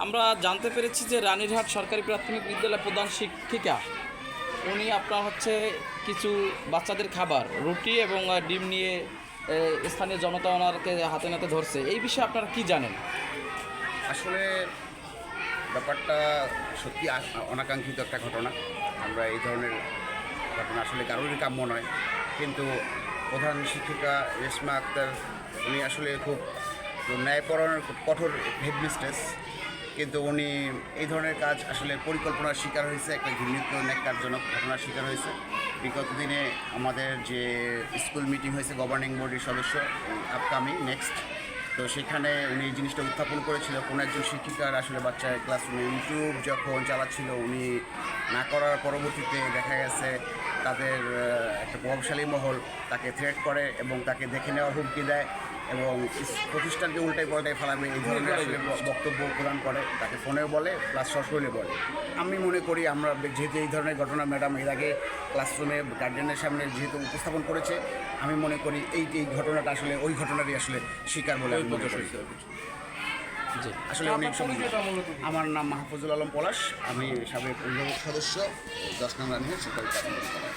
আমরা জানতে পেরেছি যে রানীরহাট সরকারি প্রাথমিক বিদ্যালয়ের প্রধান শিক্ষিকা উনি আপনার হচ্ছে কিছু বাচ্চাদের খাবার রুটি এবং ডিম নিয়ে স্থানীয় জনতা ওনারকে হাতে নাতে ধরছে। এই বিষয়ে আপনারা কি জানেন? আসলে ব্যাপারটা সত্যি অনাকাঙ্ক্ষিত একটা ঘটনা। আমরা এই ধরনের ঘটনা আসলে কারোরই কাম্য নয়, কিন্তু প্রধান শিক্ষিকা রেশমা আক্তার উনি আসলে খুব ন্যায়পরায়ণ কঠোর হেডমিস্ট্রেস, কিন্তু উনি এই ধরনের কাজ আসলে পরিকল্পনার শিকার হয়েছে, একটা ঘৃণিত ন্যাক্কারজনক ঘটনার শিকার হয়েছে। বিগত দিনে আমাদের যে স্কুল মিটিং হয়েছে গভর্নিং বোর্ডের সদস্য আপকামিং নেক্সট, তো সেখানে উনি এই জিনিসটা উত্থাপন করেছিল কোনো একজন শিক্ষিকার আসলে বাচ্চার ক্লাসরুমে ইউটিউব যখন চালাচ্ছিল উনি না করার পরবর্তীতে দেখা গেছে তাদের একটা প্রভাবশালী মহল তাকে থ্রেট করে এবং তাকে দেখে নেওয়ার হুমকি দেয় এবং প্রতিষ্ঠানকে উল্টাই পাল্টাই ফেলাবে এই ধরনের আসলে বক্তব্য প্রদান করে, তাকে ফোনেও বলে প্লাস সশরীরে বলে। আমি মনে করি আমরা যেহেতু এই ধরনের ঘটনা ম্যাডাম এর আগে ক্লাসরুমে গার্জেনের সামনে যেহেতু উপস্থাপন করেছে, আমি মনে করি এই ঘটনাটা আসলে ওই ঘটনারই আসলে শিকার বলে আমি মনে করি। আসলে অনেক আমার নাম মাহফুজুল আলম পলাশ, আমি সাবেক অভিভাবক সদস্য 10 নং রানীহাট সরকারি প্রাথমিক বিদ্যালয়।